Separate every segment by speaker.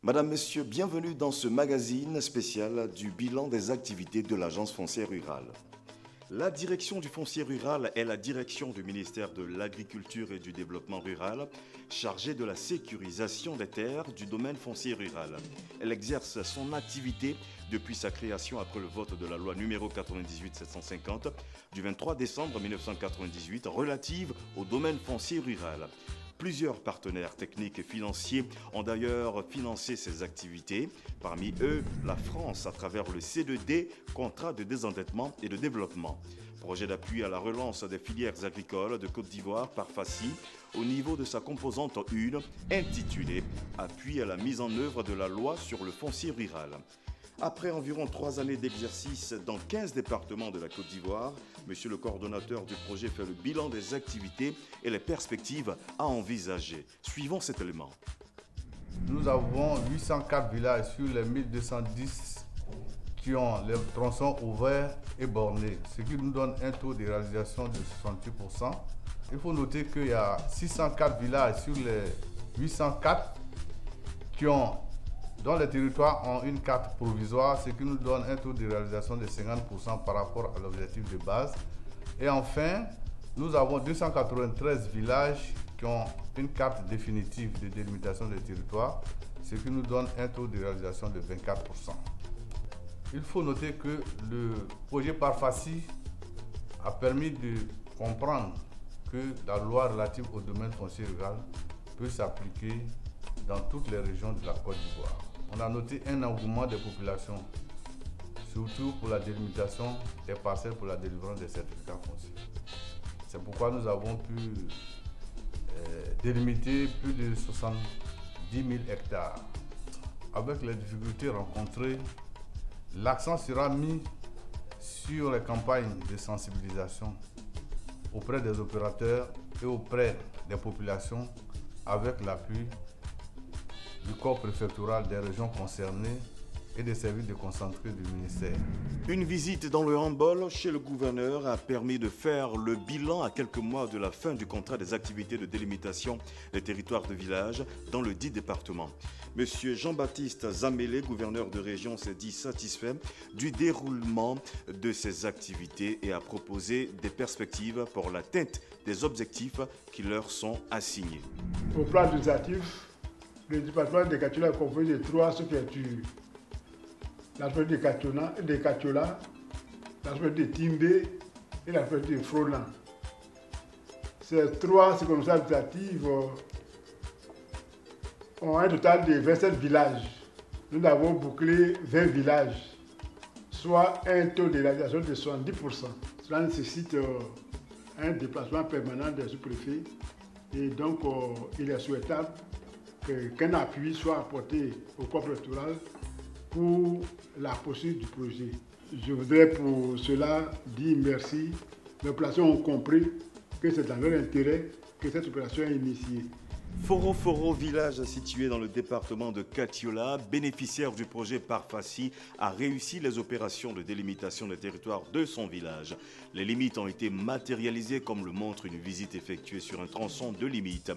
Speaker 1: Madame, Monsieur, bienvenue dans ce magazine spécial du bilan des activités de l'Agence foncière rurale. La direction du foncier rural est la direction du ministère de l'Agriculture et du Développement rural chargée de la sécurisation des terres du domaine foncier rural. Elle exerce son activité depuis sa création après le vote de la loi numéro 98-750 du 23 décembre 1998 relative au domaine foncier rural. Plusieurs partenaires techniques et financiers ont d'ailleurs financé ces activités. Parmi eux, la France à travers le C2D, contrat de désendettement et de développement. Projet d'appui à la relance des filières agricoles de Côte d'Ivoire par FACI au niveau de sa composante 1 intitulée « Appui à la mise en œuvre de la loi sur le foncier rural ». Après environ 3 années d'exercice dans 15 départements de la Côte d'Ivoire, Monsieur le coordonnateur du projet fait le bilan des activités et les perspectives à envisager. Suivons cet élément.
Speaker 2: Nous avons 804 villages sur les 1210 qui ont les tronçons ouverts et bornés, ce qui nous donne un taux de réalisation de 68%. Il faut noter qu'il y a 604 villages sur les 804 dont les territoires ont une carte provisoire, ce qui nous donne un taux de réalisation de 50% par rapport à l'objectif de base. Et enfin, nous avons 293 villages qui ont une carte définitive de délimitation des territoires, ce qui nous donne un taux de réalisation de 24%. Il faut noter que le projet par FACI a permis de comprendre que la loi relative au domaine foncier rural peut s'appliquer dans toutes les régions de la Côte d'Ivoire. On a noté un engouement des populations, surtout pour la délimitation des parcelles pour la délivrance des certificats fonciers. C'est pourquoi nous avons pu délimiter plus de 70 000 hectares. Avec les difficultés rencontrées, l'accent sera mis sur les campagnes de sensibilisation auprès des opérateurs et auprès des populations avec l'appui du corps préfectoral des régions concernées et des services déconcentrés du ministère.
Speaker 1: Une visite dans le handball chez le gouverneur a permis de faire le bilan à quelques mois de la fin du contrat des activités de délimitation des territoires de village dans le dit département. Monsieur Jean-Baptiste Zamélé, gouverneur de région, s'est dit satisfait du déroulement de ces activités et a proposé des perspectives pour l'atteinte des objectifs qui leur sont assignés.
Speaker 3: Au plan administratif, le département de Katiola est composé de 3 sous-préfectures. La préfecture de Katiola, la préfecture de Timbé et la préfecture de Frolan. Ces 3 circonscriptions administratives ont un total de 27 villages. Nous avons bouclé 20 villages, soit un taux de réalisation de 70%. Cela nécessite un déplacement permanent des sous-préfets et donc il est souhaitable qu'un appui soit apporté au corps préfectoral pour la poursuite du projet. Je voudrais pour cela dire merci. Les populations ont compris que c'est dans leur intérêt que cette opération est initiée.
Speaker 1: Foro, village situé dans le département de Katiola, bénéficiaire du projet par FACI, a réussi les opérations de délimitation des territoires de son village. Les limites ont été matérialisées comme le montre une visite effectuée sur un tronçon de limite.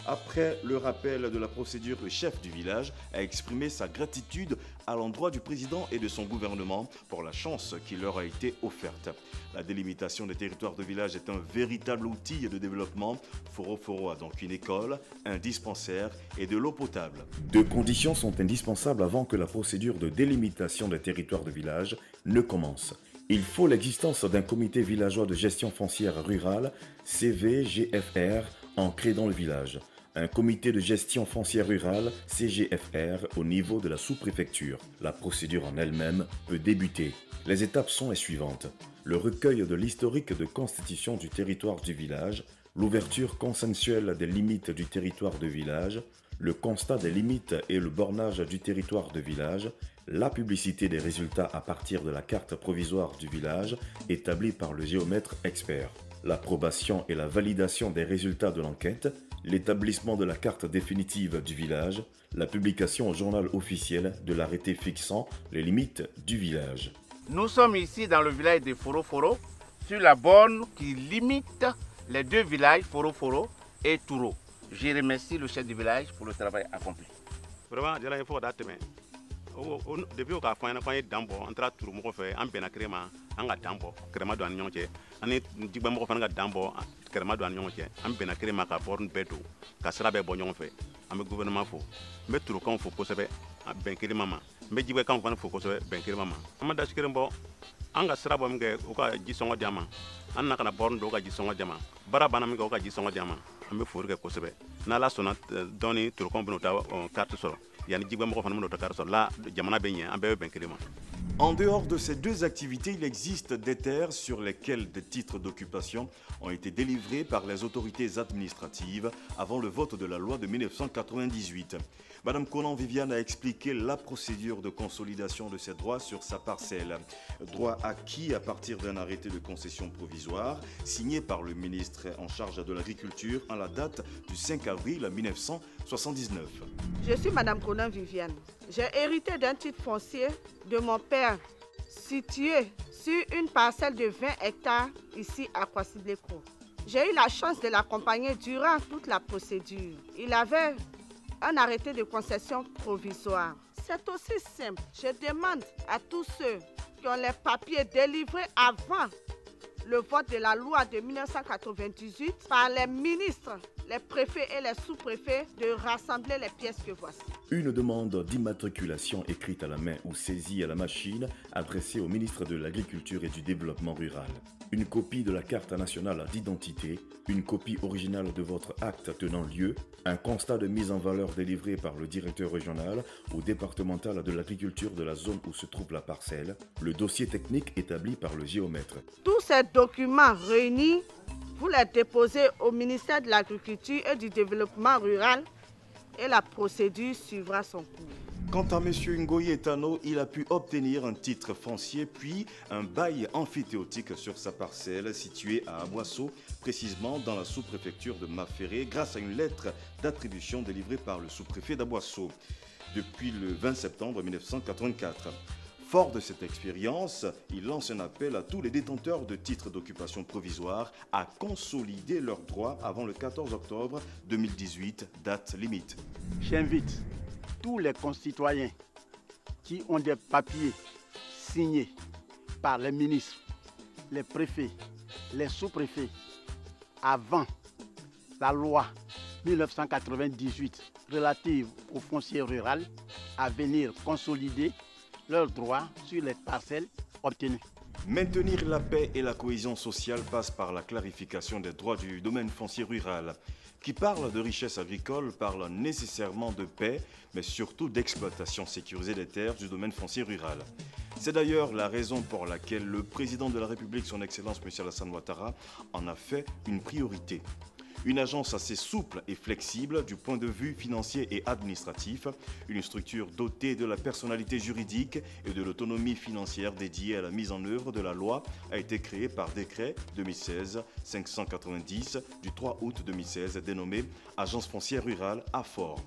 Speaker 1: Après le rappel de la procédure, le chef du village a exprimé sa gratitude à l'endroit du président et de son gouvernement pour la chance qui leur a été offerte. La délimitation des territoires de village est un véritable outil de développement. Foro a donc une école, un dispensaire et de l'eau potable. 2 conditions sont indispensables avant que la procédure de délimitation des territoires de village ne commence. Il faut l'existence d'un comité villageois de gestion foncière rurale, CVGFR, ancré dans le village. Un comité de gestion foncière rurale, CGFR, au niveau de la sous-préfecture. La procédure en elle-même peut débuter. Les étapes sont les suivantes. Le recueil de l'historique de constitution du territoire du village, l'ouverture consensuelle des limites du territoire de village, le constat des limites et le bornage du territoire de village, la publicité des résultats à partir de la carte provisoire du village établie par le géomètre expert, l'approbation et la validation des résultats de l'enquête, l'établissement de la carte définitive du village, la publication au journal officiel de l'arrêté fixant les limites du village.
Speaker 4: Nous sommes ici dans le village de Foro, sur la borne qui limite les 2 villages, Foro et Touro. Je remercie le chef du village pour le travail accompli.
Speaker 5: vraiment jala il faut date mais depuis au ka fɔ ɲɛna ko an ye dan bɔ an taara turu mɔgɔ fɛ an bɛnna kɛrɛ ma an ka dan bɔ kɛrɛma don an ni ɲɔgɔn cɛ an ni jigba mɔgɔ fana ka dan bɔ kɛrɛma don an ni ɲɔgɔn cɛ an bɛnna kɛrɛ ma ka bɔrɔni bɛɛ don ka sira bɛɛ bɔ ɲɔgɔn fɛ an bɛ gouvernement fo n bɛ turukanw fo kosɛbɛ bɛn kɛrɛma ma n bɛ jigbakanw fana fo kosɛbɛ bɛn kɛrɛma ma an ma dasi kelen bɔ an ka sira bɔ min kɛ u ka ji sɔngɔ di an ma an na ka na bɔrɔni don u ka ji sɔngɔ di an ma baara banna min kɛ u ka ji sɔngɔ di an ma an bɛ fori kɛ kosɛbɛ n'ala sɔnna dɔɔni turukanw bɛna u ta carte sɔrɔ.
Speaker 1: En dehors de ces deux activités, il existe des terres sur lesquelles des titres d'occupation ont été délivrés par les autorités administratives avant le vote de la loi de 1998. Madame Konan Viviane a expliqué la procédure de consolidation de ces droits sur sa parcelle. Droit acquis à partir d'un arrêté de concession provisoire signé par le ministre en charge de l'agriculture en la date du 5 avril 1979.
Speaker 6: Je suis Madame Konan Viviane. J'ai hérité d'un titre foncier de mon père situé sur une parcelle de 20 hectares ici à Kwasibleko. J'ai eu la chance de l'accompagner durant toute la procédure. Il avait un arrêté de concession provisoire. C'est aussi simple. Je demande à tous ceux qui ont les papiers délivrés avant le vote de la loi de 1998 par les ministres, les préfets et les sous-préfets de rassembler les pièces que voici.
Speaker 7: Une demande d'immatriculation écrite à la main ou saisie à la machine adressée au ministre de l'Agriculture et du Développement rural. Une copie de la carte nationale d'identité, une copie originale de votre acte tenant lieu, un constat de mise en valeur délivré par le directeur régional ou départemental de l'agriculture de la zone où se trouve la parcelle, le dossier technique établi par le géomètre.
Speaker 6: Tous ces documents réunis, vous les déposez au ministère de l'Agriculture et du Développement rural et la procédure suivra son cours.
Speaker 1: Quant à M. Ngoyi Etano, il a pu obtenir un titre foncier puis un bail amphithéotique sur sa parcelle située à Aboisseau, précisément dans la sous-préfecture de Maféré, grâce à une lettre d'attribution délivrée par le sous-préfet d'Aboisseau depuis le 20 septembre 1984. Fort de cette expérience, il lance un appel à tous les détenteurs de titres d'occupation provisoire à consolider leurs droits avant le 14 octobre 2018, date limite.
Speaker 8: J'invite tous les concitoyens qui ont des papiers signés par les ministres, les préfets, les sous-préfets avant la loi 1998 relative au foncier rural à venir consolider leurs droits sur les parcelles obtenues.
Speaker 1: Maintenir la paix et la cohésion sociale passe par la clarification des droits du domaine foncier rural. Qui parle de richesse agricole parle nécessairement de paix, mais surtout d'exploitation sécurisée des terres du domaine foncier rural. C'est d'ailleurs la raison pour laquelle le président de la République, son Excellence M. Alassane Ouattara, en a fait une priorité. Une agence assez souple et flexible du point de vue financier et administratif, une structure dotée de la personnalité juridique et de l'autonomie financière dédiée à la mise en œuvre de la loi a été créée par décret 2016-590 du 3 août 2016 dénommée Agence foncière rurale AFOR.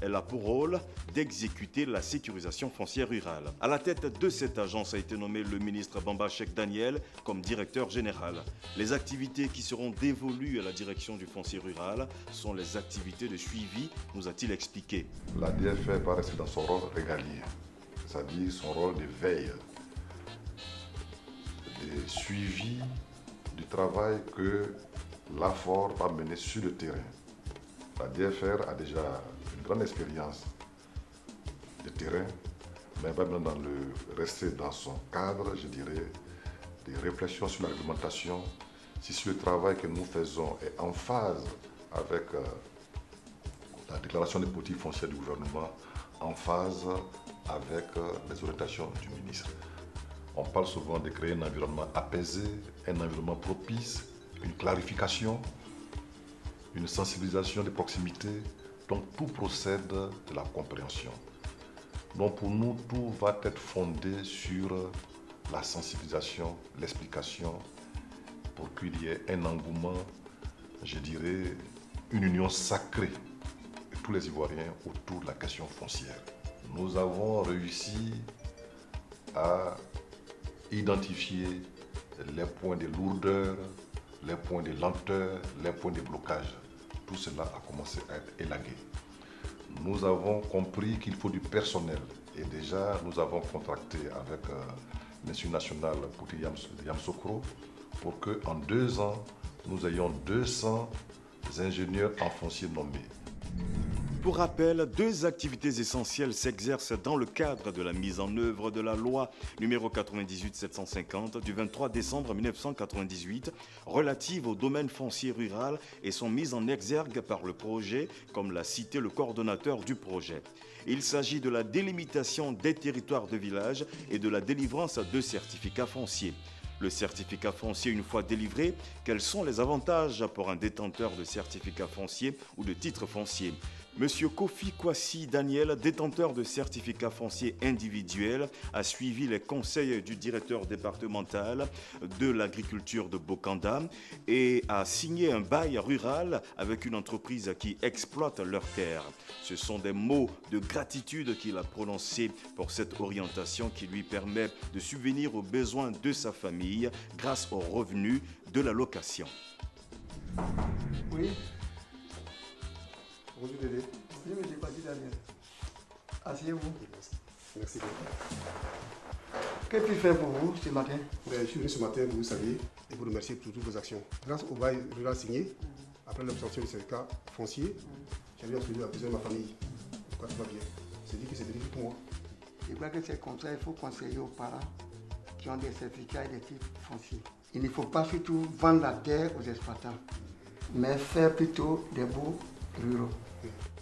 Speaker 1: Elle a pour rôle d'exécuter la sécurisation foncière rurale. À la tête de cette agence a été nommé le ministre Bamba Cheikh Daniel comme directeur général. Les activités qui seront dévolues à la direction du foncier rural sont les activités de suivi, nous a-t-il expliqué.
Speaker 9: La DFR va rester dans son rôle régalien, c'est-à-dire son rôle de veille, de suivi du travail que l'AFOR va mener sur le terrain. La DFR a déjà une grande expérience de terrain, mais va maintenant rester dans son cadre, je dirais, des réflexions sur la réglementation, si le travail que nous faisons est en phase avec la déclaration des politiques foncières du gouvernement, en phase avec les orientations du ministre. On parle souvent de créer un environnement apaisé, un environnement propice, une clarification, une sensibilisation de proximité. Donc tout procède de la compréhension. Donc pour nous, tout va être fondé sur la sensibilisation, l'explication, pour qu'il y ait un engouement, je dirais, une union sacrée de tous les Ivoiriens autour de la question foncière. Nous avons réussi à identifier les points de lourdeur, les points de lenteur, les points de blocage. Tout cela a commencé à être élagué. nous avons compris qu'il faut du personnel. Et déjà, nous avons contracté avec l'Institut national pour Yamoussoukro pour qu'en 2 ans, nous ayons 200 ingénieurs en foncier nommés.
Speaker 1: Pour rappel, 2 activités essentielles s'exercent dans le cadre de la mise en œuvre de la loi numéro 98-750 du 23 décembre 1998 relative au domaine foncier rural et sont mises en exergue par le projet, comme l'a cité le coordonnateur du projet. Il s'agit de la délimitation des territoires de village et de la délivrance de certificats fonciers. Le certificat foncier, une fois délivré, quels sont les avantages pour un détenteur de certificat foncier ou de titre foncier? Monsieur Kofi Kwasi Daniel, détenteur de certificat foncier individuel, a suivi les conseils du directeur départemental de l'agriculture de Bokanda et a signé un bail rural avec une entreprise qui exploite leurs terres. Ce sont des mots de gratitude qu'il a prononcés pour cette orientation qui lui permet de subvenir aux besoins de sa famille grâce aux revenus de la location.
Speaker 10: Oui. Bonjour Dédé. Oui, monsieur Kwasi Daniel. Asseyez-vous.
Speaker 11: Merci beaucoup.
Speaker 10: Que puis-je faire pour vous ce matin?
Speaker 11: Je suis venu ce matin, vous savez, et vous remercier pour toutes vos actions. Grâce au bail rural signé, après l'obtention du certificat foncier, j'avais obtenu la besoin de ma famille. Pourquoi tout va bien? C'est dit que c'est bénéfique pour moi.
Speaker 10: Je crois que c'est comme ça, il faut conseiller aux parents qui ont des certificats et des titres fonciers. Il ne faut pas surtout vendre la terre aux exploitants, mais faire plutôt des baux ruraux.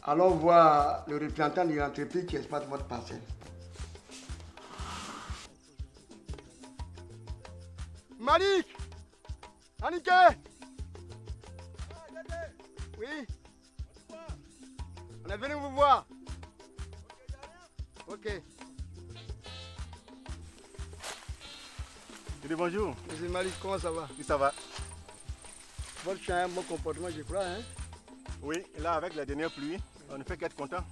Speaker 10: Allons voir le représentant de l'entreprise qui exploite votre parcelle. Malik! Annick! Oui? On est venu vous voir. Ok.
Speaker 11: Bonjour.
Speaker 10: Monsieur Malik, comment ça va?
Speaker 11: Oui, ça va.
Speaker 10: Votre chien a un bon comportement, je crois, hein?
Speaker 11: Oui, là, avec la dernière pluie, on ne fait qu'être content.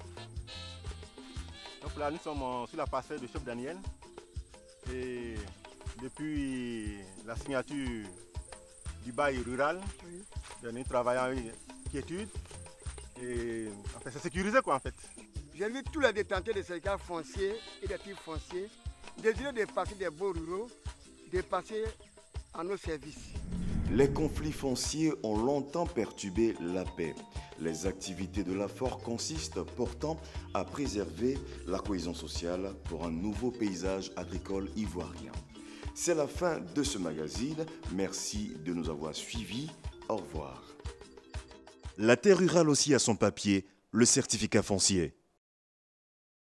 Speaker 11: Donc là, nous sommes sur la parcelle de chef Daniel. Et depuis la signature du bail rural, oui, nous travaillons avec quiétude. Et enfin, c'est sécurisé, quoi, en fait.
Speaker 10: J'invite tous les détenteurs de certificats fonciers et des titres fonciers désireux de passer des baux ruraux, de passer à nos services.
Speaker 7: Les conflits fonciers ont longtemps perturbé la paix. Les activités de l'AFOR consistent pourtant à préserver la cohésion sociale pour un nouveau paysage agricole ivoirien. C'est la fin de ce magazine. Merci de nous avoir suivis. Au revoir.
Speaker 1: La terre rurale aussi a son papier, le certificat foncier.